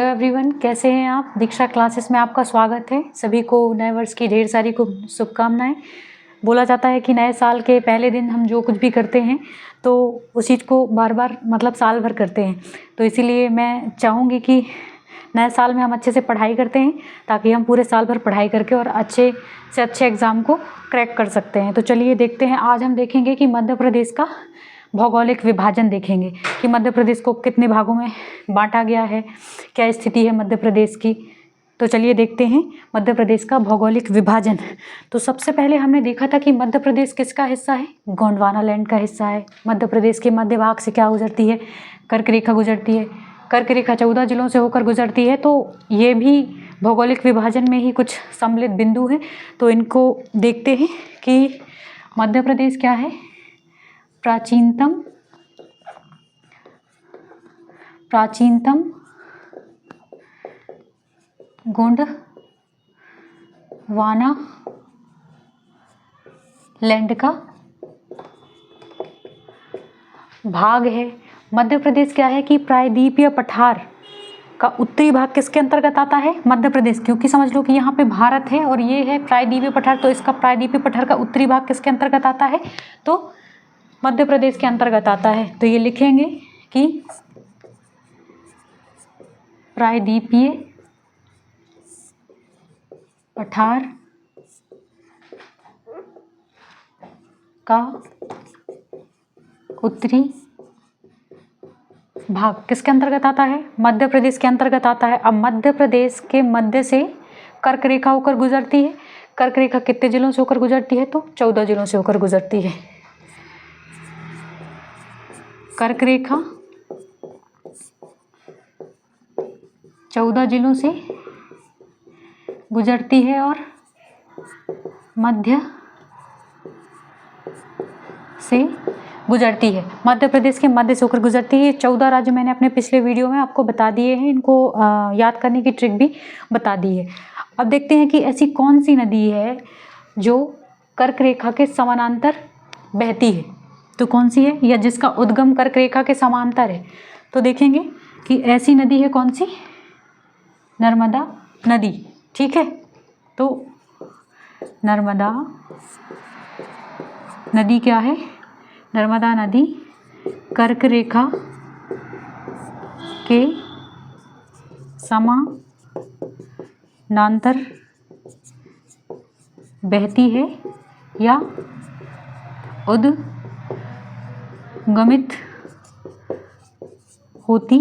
Hello everyone, कैसे हैं आप। दीक्षा क्लासेस में आपका स्वागत है। सभी को नए वर्ष की ढेर सारी शुभकामनाएं। बोला जाता है कि नए साल के पहले दिन हम जो कुछ भी करते हैं तो उस चीज़ को बार बार मतलब साल भर करते हैं। तो इसीलिए मैं चाहूँगी कि नए साल में हम अच्छे से पढ़ाई करते हैं ताकि हम पूरे साल भर पढ़ाई करके और अच्छे से अच्छे एग्ज़ाम को क्रैक कर सकते हैं। तो चलिए देखते हैं। आज हम देखेंगे कि मध्य प्रदेश का भौगोलिक विभाजन देखेंगे कि मध्य प्रदेश को कितने भागों में बांटा गया है, क्या स्थिति है मध्य प्रदेश की। तो चलिए देखते हैं मध्य प्रदेश का भौगोलिक विभाजन। तो सबसे पहले हमने देखा था कि मध्य प्रदेश किसका हिस्सा है, गोंडवाना लैंड का हिस्सा है। मध्य प्रदेश के मध्य भाग से क्या गुजरती है, कर्क रेखा गुजरती है। कर्क रेखा 14 जिलों से होकर गुजरती है। तो ये भी भौगोलिक विभाजन में ही कुछ सम्मिलित बिंदु हैं। तो इनको देखते हैं कि मध्य प्रदेश क्या है, प्राचीनतम गोंडवाना लैंड का भाग है। मध्य प्रदेश क्या है कि प्रायद्वीपीय पठार का उत्तरी भाग किसके अंतर्गत आता है, मध्य प्रदेश। क्योंकि समझ लो कि यहाँ पे भारत है और ये है प्रायद्वीपीय पठार, तो इसका प्रायद्वीपीय पठार का उत्तरी भाग किसके अंतर्गत आता है, तो मध्य प्रदेश के अंतर्गत आता है। तो ये लिखेंगे कि प्रायद्वीपीय पठार का उत्तरी भाग किसके अंतर्गत आता है, मध्य प्रदेश के अंतर्गत आता है। अब मध्य प्रदेश के मध्य से कर्क रेखा होकर गुजरती है। कर्क रेखा कितने जिलों से होकर गुजरती है, तो 14 जिलों से होकर गुजरती है। कर्क रेखा 14 जिलों से गुजरती है और मध्य से गुजरती है। मध्य प्रदेश के मध्य से होकर गुजरती है। 14 राज्य मैंने अपने पिछले वीडियो में आपको बता दिए हैं, इनको याद करने की ट्रिक भी बता दी है। अब देखते हैं कि ऐसी कौन सी नदी है जो कर्क रेखा के समानांतर बहती है। तो कौन सी है, या जिसका उद्गम कर्क रेखा के समांतर है। तो देखेंगे कि ऐसी नदी है कौन सी, नर्मदा नदी। ठीक है, तो नर्मदा नदी क्या है, नर्मदा नदी कर्क रेखा के समानांतर बहती है या उद्गमित होती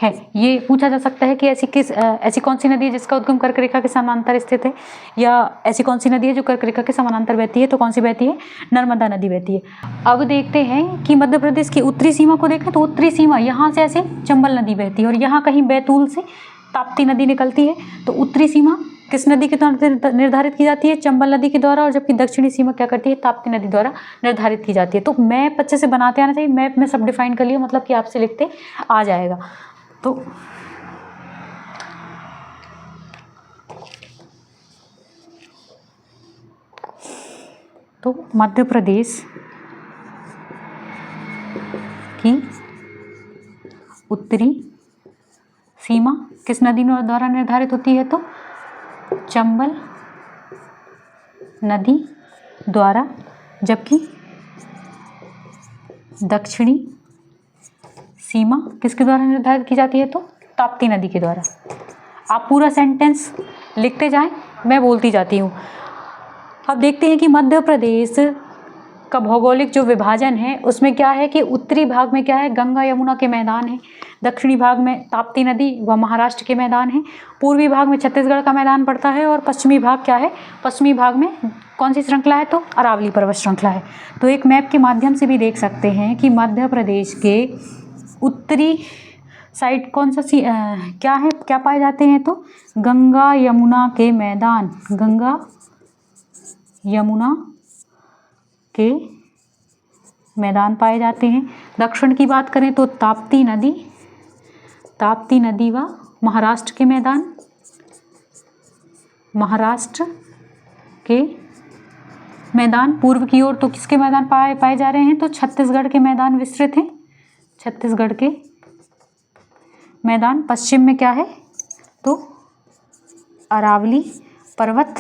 है। ये पूछा जा सकता है कि ऐसी कौन सी नदी है जिसका उद्गम कर्क रेखा के समानांतर स्थित है, या ऐसी कौन सी नदी है जो कर्क रेखा के समानांतर बहती है। तो कौन सी बहती है, नर्मदा नदी बहती है। अब देखते हैं कि मध्य प्रदेश की उत्तरी सीमा को देखें तो उत्तरी सीमा यहाँ से ऐसे चंबल नदी बहती है और यहाँ कहीं बैतूल से ताप्ती नदी निकलती है। तो उत्तरी सीमा किस नदी के द्वारा निर्धारित की जाती है, चंबल नदी के द्वारा। और जबकि दक्षिणी सीमा क्या करती है, ताप्ती नदी द्वारा निर्धारित की जाती है। तो मैप अच्छे से बनाते आना चाहिए। मैप में सब डिफाइन कर लिया, मतलब कि आपसे लिखते आ जाएगा। तो मध्य प्रदेश की उत्तरी सीमा किस नदी द्वारा निर्धारित होती है, तो चंबल नदी द्वारा। जबकि दक्षिणी सीमा किसके द्वारा निर्धारित की जाती है, तो ताप्ती नदी के द्वारा। आप पूरा सेंटेंस लिखते जाएं, मैं बोलती जाती हूँ। अब देखते हैं कि मध्य प्रदेश का भौगोलिक जो विभाजन है उसमें क्या है कि उत्तरी भाग में क्या है, गंगा यमुना के मैदान है। दक्षिणी भाग में ताप्ती नदी व महाराष्ट्र के मैदान हैं। पूर्वी भाग में छत्तीसगढ़ का मैदान पड़ता है। और पश्चिमी भाग क्या है, पश्चिमी भाग में कौन सी श्रृंखला है, तो अरावली पर्वत श्रृंखला है। तो एक मैप के माध्यम से भी देख सकते हैं कि मध्य प्रदेश के उत्तरी साइड कौन सा क्या पाए जाते हैं, तो गंगा यमुना के मैदान, गंगा यमुना के मैदान पाए जाते हैं। दक्षिण की बात करें तो ताप्ती नदी व महाराष्ट्र के मैदान, महाराष्ट्र के मैदान। पूर्व की ओर तो किसके मैदान पाए जा रहे हैं, तो छत्तीसगढ़ के मैदान विस्तृत हैं। छत्तीसगढ़ के मैदान। पश्चिम में क्या है, तो अरावली पर्वत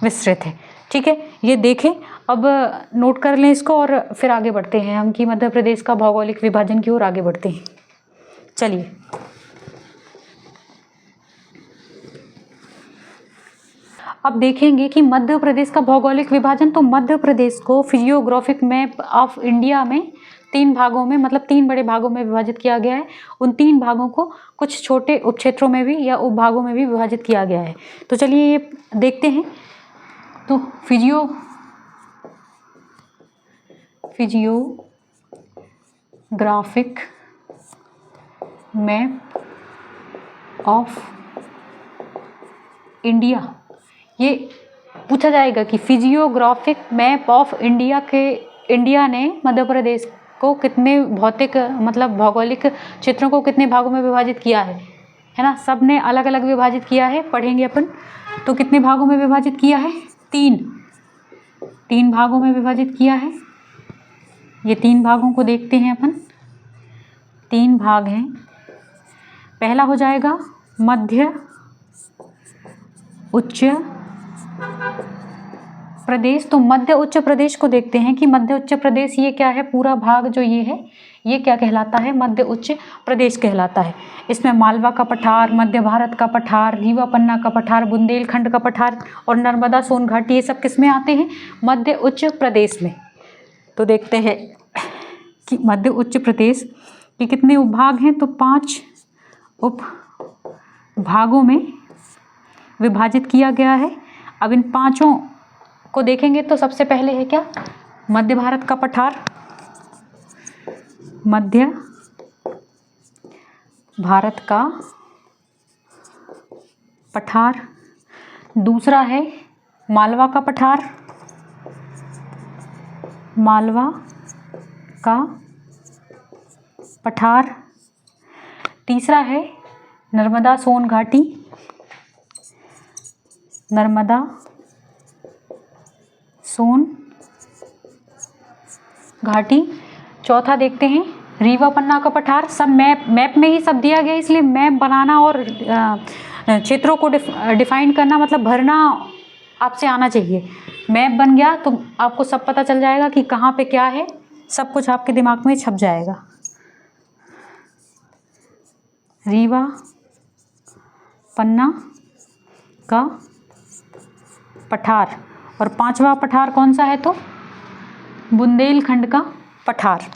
विस्तृत है। ठीक है, ये देखें। अब नोट कर लें इसको और फिर आगे बढ़ते हैं हम कि मध्य प्रदेश का भौगोलिक विभाजन की ओर आगे बढ़ते हैं। चलिए, अब देखेंगे कि मध्य प्रदेश का भौगोलिक विभाजन। तो मध्य प्रदेश को फिजियोग्राफिक मैप ऑफ इंडिया में 3 भागों में, मतलब 3 बड़े भागों में विभाजित किया गया है। उन 3 भागों को कुछ छोटे उपक्षेत्रों में भी या उपभागों में भी विभाजित किया गया है। तो चलिए ये देखते हैं। तो फिजियोग्राफिक मैप ऑफ इंडिया, ये पूछा जाएगा कि फिजियोग्राफिक मैप ऑफ इंडिया ने मध्य प्रदेश को कितने भौतिक, मतलब भौगोलिक क्षेत्रों को कितने भागों में विभाजित किया है ना। सब ने अलग अलग विभाजित किया है, पढ़ेंगे अपन। तो कितने भागों में विभाजित किया है? 3 भागों में विभाजित किया है। ये 3 भागों को देखते हैं अपन। 3 भाग हैं। पहला हो जाएगा मध्य उच्च प्रदेश। तो मध्य उच्च प्रदेश को देखते हैं कि मध्य उच्च प्रदेश ये क्या है। पूरा भाग जो ये है, ये क्या कहलाता है? मध्य उच्च प्रदेश कहलाता है। इसमें मालवा का पठार, मध्य भारत का पठार, रीवा पन्ना का पठार, बुंदेलखंड का पठार और नर्मदा सोन घाटी, ये सब किस में आते हैं? मध्य उच्च प्रदेश में। तो देखते हैं कि मध्य उच्च प्रदेश के कितने उपभाग हैं। तो 5 उपभागों में विभाजित किया गया है। अब इन 5 को देखेंगे तो सबसे पहले है क्या? मध्य भारत का पठार, मध्य भारत का पठार। दूसरा है मालवा का पठार, मालवा का पठार। तीसरा है नर्मदा सोन घाटी, नर्मदा सोन घाटी। चौथा देखते हैं रीवा पन्ना का पठार। सब मैप में ही सब दिया गया, इसलिए मैप बनाना और क्षेत्रों को डिफाइन करना, मतलब भरना आपसे आना चाहिए। मैप बन गया तो आपको सब पता चल जाएगा कि कहाँ पे क्या है, सब कुछ आपके दिमाग में छप जाएगा। रीवा पन्ना का पठार। और 5वां पठार कौन सा है? तो बुंदेलखंड का पठार।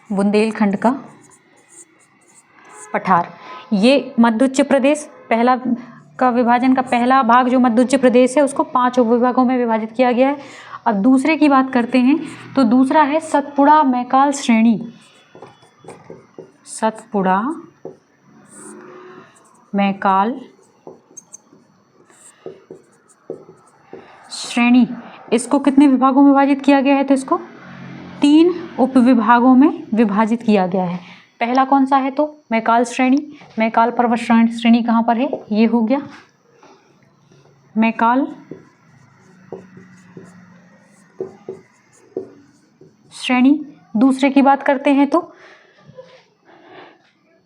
बुंदेलखंड का पठार। ये मध्य उच्च प्रदेश पहला का विभाजन का पहला भाग जो मध्य उच्च प्रदेश है उसको 5 उपविभागों में विभाजित किया गया है। अब दूसरे की बात करते हैं। तो दूसरा है सतपुड़ा मैकाल श्रेणी। सतपुड़ा मैकाल श्रेणी, इसको कितने विभागों में विभाजित किया गया है? तो इसको 3 उपविभागों में विभाजित किया गया है। पहला कौन सा है? तो मैकाल श्रेणी। मैकाल पर्वत श्रेणी कहाँ पर है? ये हो गया मैकाल श्रेणी। दूसरे की बात करते हैं तो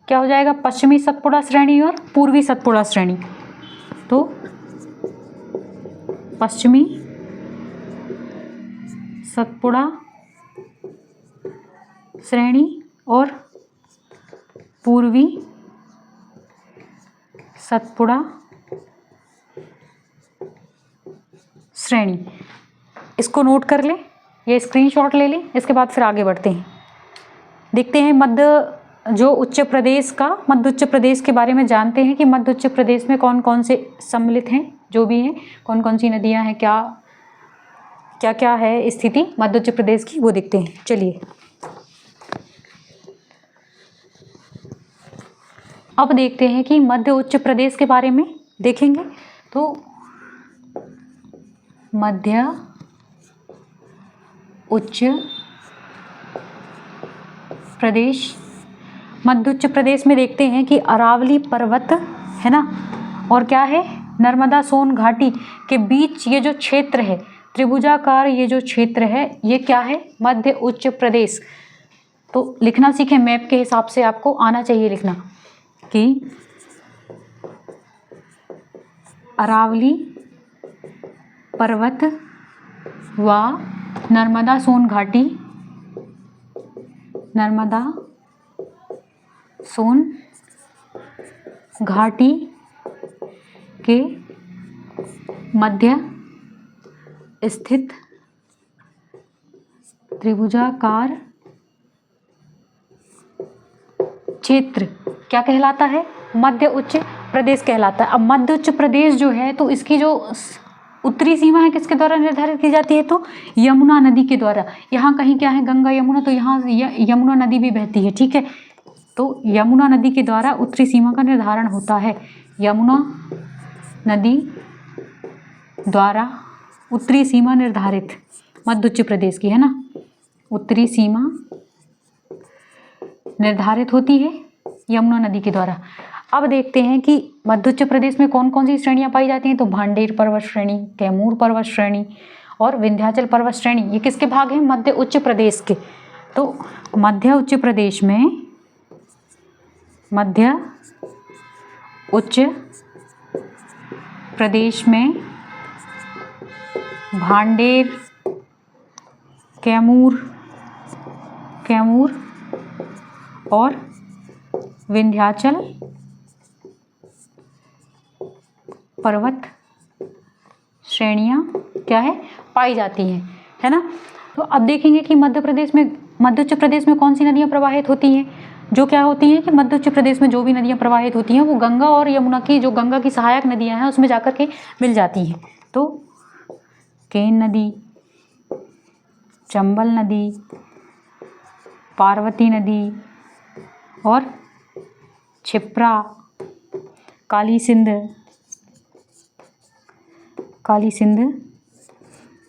क्या हो जाएगा? पश्चिमी सतपुड़ा श्रेणी और पूर्वी सतपुड़ा श्रेणी। तो पश्चिमी सतपुड़ा श्रेणी और पूर्वी सतपुड़ा श्रेणी। इसको नोट कर लें, ये स्क्रीनशॉट ले लें। इसके बाद फिर आगे बढ़ते हैं। देखते हैं मध्य उच्च प्रदेश के बारे में जानते हैं कि मध्य उच्च प्रदेश में कौन कौन से सम्मिलित हैं, जो भी हैं, कौन कौन सी नदियां हैं, क्या क्या है स्थिति मध्य उच्च प्रदेश की, वो देखते हैं। चलिए, अब देखते हैं कि मध्य उच्च प्रदेश के बारे में देखेंगे। तो मध्य उच्च प्रदेश, मध्य उच्च प्रदेश में देखते हैं कि अरावली पर्वत है ना, और क्या है, नर्मदा सोन घाटी के बीच ये जो क्षेत्र है त्रिभुजाकार ये जो क्षेत्र है ये क्या है, मध्य उच्च प्रदेश। तो लिखना सीखें, मैप के हिसाब से आपको आना चाहिए लिखना कि अरावली पर्वत व नर्मदा सोन घाटी, नर्मदा सोन घाटी के मध्य स्थित त्रिभुजाकार क्षेत्र क्या कहलाता है, मध्य उच्च प्रदेश कहलाता है। अब मध्य उच्च प्रदेश जो है तो इसकी जो उत्तरी सीमा है किसके द्वारा निर्धारित की जाती है, तो यमुना नदी के द्वारा। यहाँ कहीं क्या है, गंगा यमुना, तो यहाँ यमुना नदी भी बहती है, ठीक है। तो यमुना नदी के द्वारा उत्तरी सीमा का निर्धारण होता है। यमुना नदी द्वारा उत्तरी सीमा निर्धारित मध्य उच्च प्रदेश की, है ना, उत्तरी सीमा निर्धारित होती है यमुना नदी के द्वारा। अब देखते हैं कि मध्य उच्च प्रदेश में कौन कौन सी श्रेणियां पाई जाती हैं, तो भांडेर पर्वत श्रेणी, कैमूर पर्वत श्रेणी और विंध्याचल पर्वत श्रेणी, ये किसके भाग हैं, मध्य उच्च प्रदेश के। तो मध्य उच्च प्रदेश में, मध्य उच्च प्रदेश में भांडेर, कैमूर और विंध्याचल पर्वत श्रेणियां क्या है, पाई जाती हैं, है ना। तो अब देखेंगे कि मध्य उच्च प्रदेश में कौन सी नदियां प्रवाहित होती हैं, जो क्या होती हैं कि मध्य उच्च प्रदेश में जो भी नदियां प्रवाहित होती हैं वो गंगा और यमुना की, जो गंगा की सहायक नदियां हैं उसमें जाकर के मिल जाती हैं। तो केन नदी, चंबल नदी, पार्वती नदी और क्षिप्रा, काली सिंध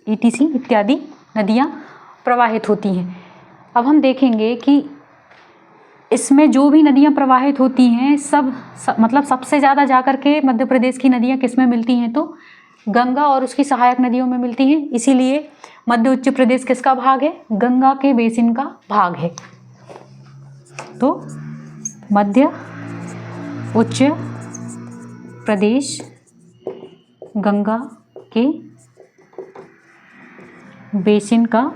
ETC इत्यादि नदियाँ प्रवाहित होती हैं। अब हम देखेंगे कि इसमें जो भी नदियाँ प्रवाहित होती हैं मतलब सबसे ज़्यादा जाकर के मध्य प्रदेश की नदियाँ किस में मिलती हैं, तो गंगा और उसकी सहायक नदियों में मिलती हैं। इसीलिए मध्य उच्च प्रदेश किसका भाग है, गंगा के बेसिन का भाग है। तो मध्य उच्च प्रदेश गंगा के बेसिन का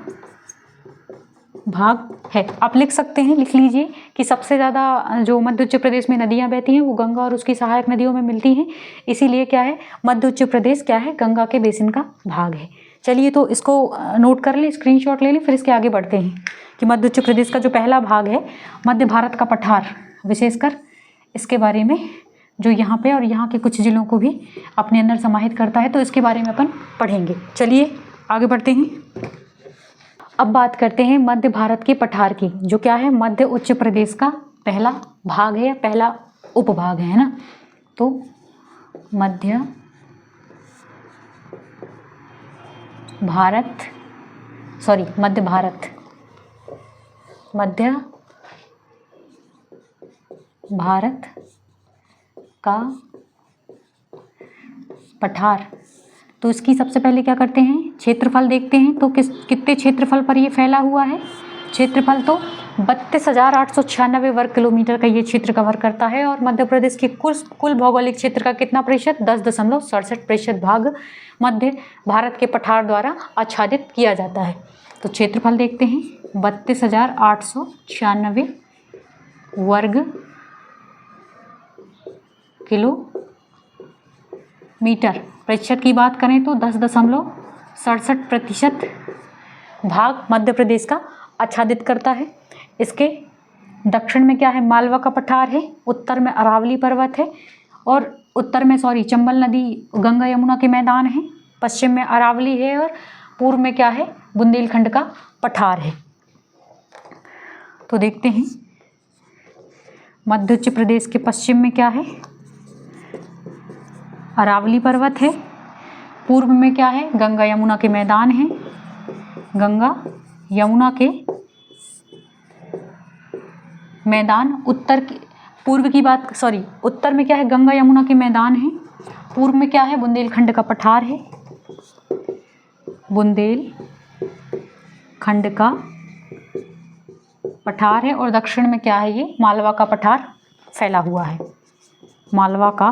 भाग है। आप लिख सकते हैं, लिख लीजिए कि सबसे ज़्यादा जो मध्य उच्च प्रदेश में नदियाँ बहती हैं वो गंगा और उसकी सहायक नदियों में मिलती हैं। इसीलिए क्या है, मध्य उच्च प्रदेश क्या है, गंगा के बेसिन का भाग है। चलिए तो इसको नोट कर लें, स्क्रीनशॉट ले लें, फिर इसके आगे बढ़ते हैं कि मध्य उच्च प्रदेश का जो पहला भाग है मध्य भारत का पठार, विशेषकर इसके बारे में जो यहाँ पे और यहाँ के कुछ जिलों को भी अपने अंदर समाहित करता है, तो इसके बारे में अपन पढ़ेंगे। चलिए आगे बढ़ते हैं। अब बात करते हैं मध्य भारत के पठार की, जो क्या है, मध्य उच्च प्रदेश का पहला भाग है या पहला उपभाग है ना। तो मध्य भारत का पठार। तो इसकी सबसे पहले क्या करते हैं, क्षेत्रफल देखते हैं। तो कितने क्षेत्रफल पर ये फैला हुआ है, क्षेत्रफल तो 32,896 वर्ग किलोमीटर का ये क्षेत्र कवर करता है। और मध्य प्रदेश के कुल भौगोलिक क्षेत्र का कितना प्रतिशत, 10.67% भाग मध्य भारत के पठार द्वारा आच्छादित किया जाता है। तो क्षेत्रफल देखते हैं, 32,896 वर्ग किलोमीटर। प्रतिशत की बात करें तो 10.67% भाग मध्य प्रदेश का आच्छादित करता है। इसके दक्षिण में क्या है, मालवा का पठार है, उत्तर में अरावली पर्वत है और उत्तर में चंबल नदी गंगा यमुना के मैदान हैं, पश्चिम में अरावली है और पूर्व में क्या है, बुंदेलखंड का पठार है। तो देखते हैं मध्य उच्च प्रदेश के पश्चिम में क्या है, अरावली पर्वत है, पूर्व में क्या है, गंगा यमुना के मैदान हैं, गंगा यमुना के मैदान। उत्तर में क्या है, गंगा यमुना के मैदान हैं, पूर्व में क्या है, बुंदेलखंड का पठार है, बुंदेलखंड का पठार है और दक्षिण में क्या है, ये मालवा का पठार फैला हुआ है, मालवा का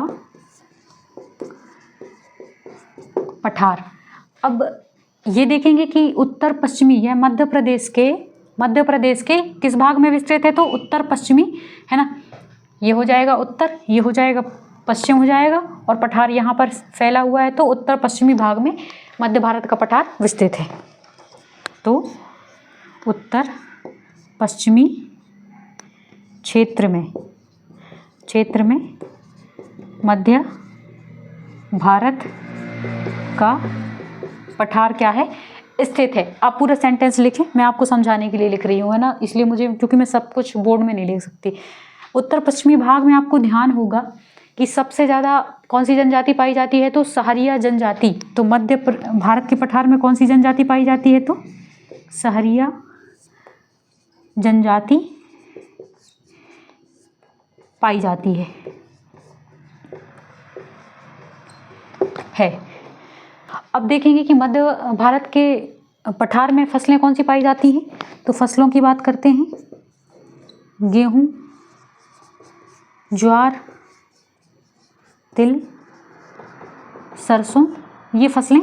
पठार। अब ये देखेंगे कि उत्तर पश्चिमी यह मध्य प्रदेश के किस भाग में विस्तृत है, तो उत्तर पश्चिमी है ना, ये हो जाएगा उत्तर, ये हो जाएगा पश्चिम हो जाएगा, और पठार यहाँ पर फैला हुआ है, तो उत्तर पश्चिमी भाग में मध्य भारत का पठार विस्तृत है। तो उत्तर पश्चिमी क्षेत्र में मध्य भारत का पठार क्या है, स्थित है। आप पूरा सेंटेंस लिखें, मैं आपको समझाने के लिए लिख रही हूँ, है ना, इसलिए मुझे, क्योंकि मैं सब कुछ बोर्ड में नहीं लिख सकती। उत्तर पश्चिमी भाग में आपको ध्यान होगा कि सबसे ज़्यादा कौन सी जनजाति पाई जाती है, तो सहरिया जनजाति। तो मध्य भारत के पठार में कौन सी जनजाति पाई जाती है, तो सहरिया जनजाति पाई जाती है। अब देखेंगे कि मध्य भारत के पठार में फसलें कौन सी पाई जाती हैं, तो फसलों की बात करते हैं। गेहूँ, ज्वार, तिल, सरसों, ये फसलें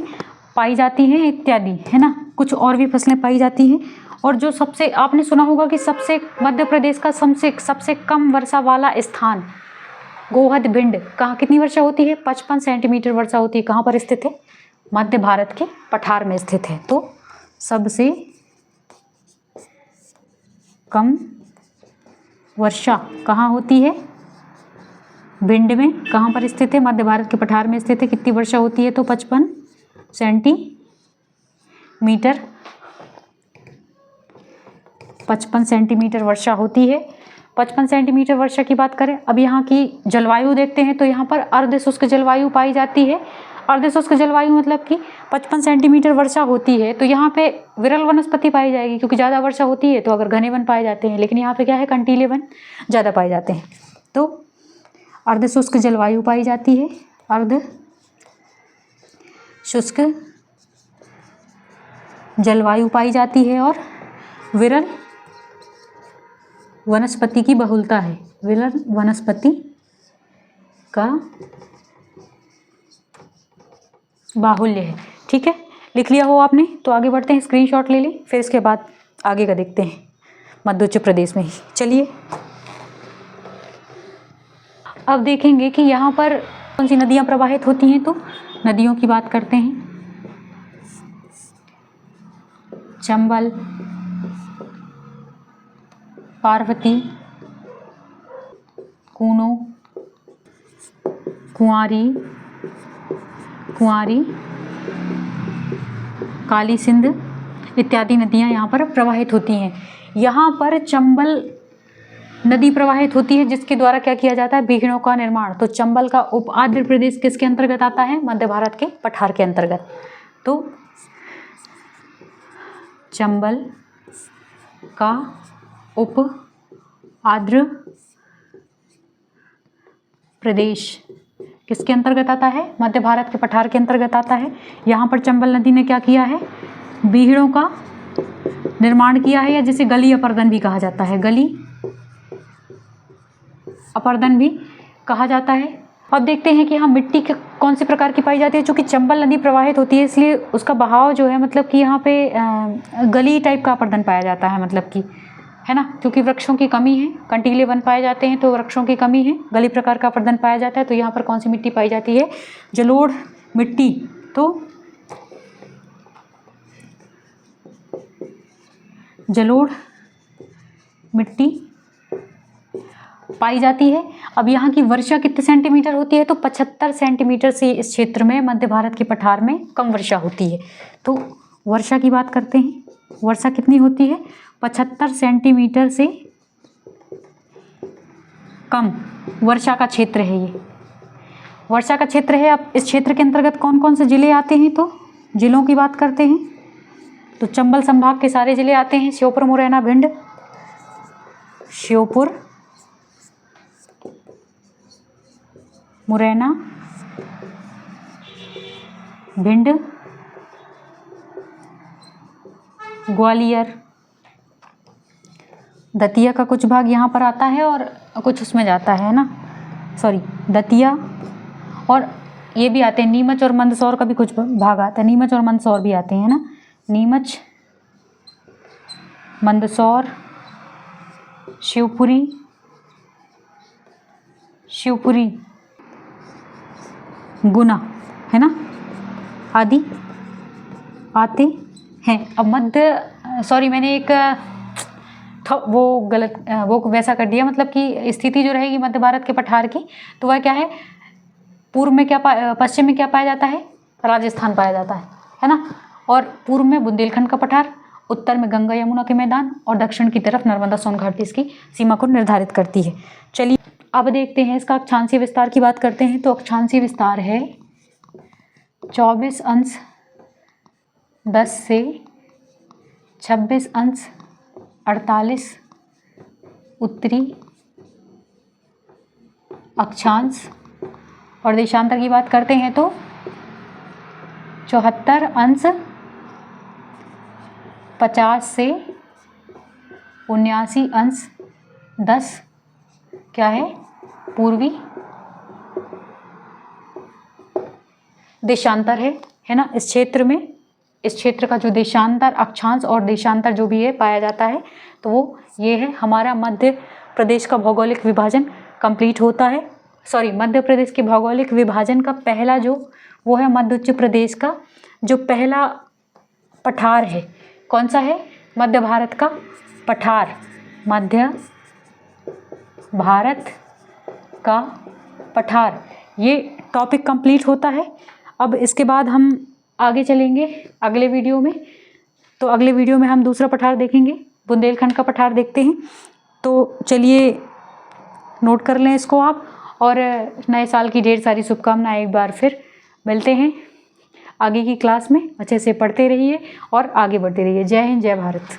पाई जाती हैं इत्यादि, है ना। कुछ और भी फसलें पाई जाती हैं। और जो सबसे, आपने सुना होगा कि सबसे मध्य प्रदेश का सबसे कम वर्षा वाला स्थान गोहद भिंड, कहाँ कितनी वर्षा होती है, 55 सेंटीमीटर वर्षा होती है। कहाँ पर स्थित है, मध्य भारत के पठार में स्थित है। तो सबसे कम वर्षा कहाँ होती है, भिंड में। कहाँ पर स्थित है, मध्य भारत के पठार में स्थित है। कितनी वर्षा होती है, तो 55 सेंटीमीटर 55 सेंटीमीटर वर्षा होती है। 55 सेंटीमीटर वर्षा की बात करें। अब यहाँ की जलवायु देखते हैं, तो यहाँ पर अर्ध शुष्क जलवायु पाई जाती है। अर्ध शुष्क जलवायु मतलब कि 55 सेंटीमीटर वर्षा होती है, तो यहाँ पे विरल वनस्पति पाई जाएगी, क्योंकि ज़्यादा वर्षा होती है तो अगर घने वन पाए जाते हैं, लेकिन यहाँ पे क्या है, कंटीले वन ज़्यादा पाए जाते हैं। तो अर्ध शुष्क जलवायु पाई जाती है, अर्ध शुष्क जलवायु पाई जाती है, और विरल वनस्पति की बहुलता है, विरल वनस्पति का बाहुल्य है। ठीक है, लिख लिया हो आपने, तो आगे बढ़ते हैं। स्क्रीनशॉट ले लें, फिर इसके बाद आगे का देखते हैं, मध्य प्रदेश में ही। चलिए अब देखेंगे कि यहाँ पर कौन सी नदियाँ प्रवाहित होती हैं, तो नदियों की बात करते हैं। चंबल, पार्वती, कूनो, कुंवारी, काली सिंध इत्यादि नदियाँ यहाँ पर प्रवाहित होती हैं। यहाँ पर चंबल नदी प्रवाहित होती है, जिसके द्वारा क्या किया जाता है, बीहड़ों का निर्माण। तो चंबल का उप आंध्र प्रदेश किसके अंतर्गत आता है, मध्य भारत के पठार के अंतर्गत। तो चंबल का उप आंध्र प्रदेश किसके अंतर्गत आता है, मध्य भारत के पठार के अंतर्गत आता है। यहाँ पर चंबल नदी ने क्या किया है, बीहड़ों का निर्माण किया है, या जिसे गली अपर्दन भी कहा जाता है, गली अपर्दन भी कहा जाता है। अब देखते हैं कि यहाँ मिट्टी के कौन से प्रकार की पाई जाती है। चूँकि चंबल नदी प्रवाहित होती है, इसलिए उसका बहाव जो है, मतलब कि यहाँ पे गली टाइप का अपर्दन पाया जाता है, मतलब कि, है ना, क्योंकि वृक्षों की कमी है, कंटीले वन पाए जाते हैं, तो वृक्षों की कमी है, गली प्रकार का अपर्दन पाया जाता है। तो यहाँ पर कौन सी मिट्टी पाई जाती है, जलोढ़ मिट्टी। तो जलोढ़ मिट्टी पाई जाती है। अब यहाँ की वर्षा कितने सेंटीमीटर होती है, तो 75 सेंटीमीटर से इस क्षेत्र में, मध्य भारत के पठार में कम वर्षा होती है। तो वर्षा की बात करते हैं, वर्षा कितनी होती है, 75 सेंटीमीटर से कम वर्षा का क्षेत्र है, ये वर्षा का क्षेत्र है। अब इस क्षेत्र के अंतर्गत कौन कौन से जिले आते हैं, तो जिलों की बात करते हैं। तो चंबल संभाग के सारे जिले आते हैं, श्योपुर, मुरैना, भिंड, श्योपुर, मुरैना, भिंड, ग्वालियर। दतिया का कुछ भाग यहाँ पर आता है और कुछ उसमें जाता है ना, सॉरी दतिया, और ये भी आते हैं नीमच और मंदसौर का भी कुछ भाग आता है, नीमच और मंदसौर भी आते हैं ना, नीमच, मंदसौर, शिवपुरी, गुना, है ना, आदि आते हैं। अब सॉरी मैंने एक वो गलत वो वैसा कर दिया, मतलब कि स्थिति जो रहेगी मध्य भारत के पठार की, तो वह क्या है, पूर्व में क्या पश्चिम में क्या पाया जाता है, राजस्थान पाया जाता है ना, और पूर्व में बुंदेलखंड का पठार, उत्तर में गंगा यमुना के मैदान, और दक्षिण की तरफ नर्मदा सोन घाटी इसकी सीमा को निर्धारित करती है। चलिए अब देखते हैं इसका अक्षांशीय विस्तार की बात करते हैं। तो अक्षांशीय विस्तार है 24 अंश 10 से 26 अंश 48 उत्तरी अक्षांश, और देशांतर की बात करते हैं तो 74 अंश 50 से 79 अंश 10 क्या है, पूर्वी देशांतर है ना। इस क्षेत्र में, इस क्षेत्र का जो देशांतर अक्षांश और देशांतर जो भी है पाया जाता है, तो वो ये है। हमारा मध्य प्रदेश का भौगोलिक विभाजन कंप्लीट होता है, सॉरी मध्य प्रदेश के भौगोलिक विभाजन का पहला जो वो है मध्य उच्च प्रदेश का जो पहला पठार है, कौन सा है, मध्य भारत का पठार, मध्य भारत का पठार, ये टॉपिक कंप्लीट होता है। अब इसके बाद हम आगे चलेंगे अगले वीडियो में, तो अगले वीडियो में हम दूसरा पठार देखेंगे, बुंदेलखंड का पठार देखते हैं। तो चलिए नोट कर लें इसको आप, और नए साल की ढेर सारी शुभकामनाएं। एक बार फिर मिलते हैं आगे की क्लास में, अच्छे से पढ़ते रहिए और आगे बढ़ते रहिए। जय हिंद, जय भारत।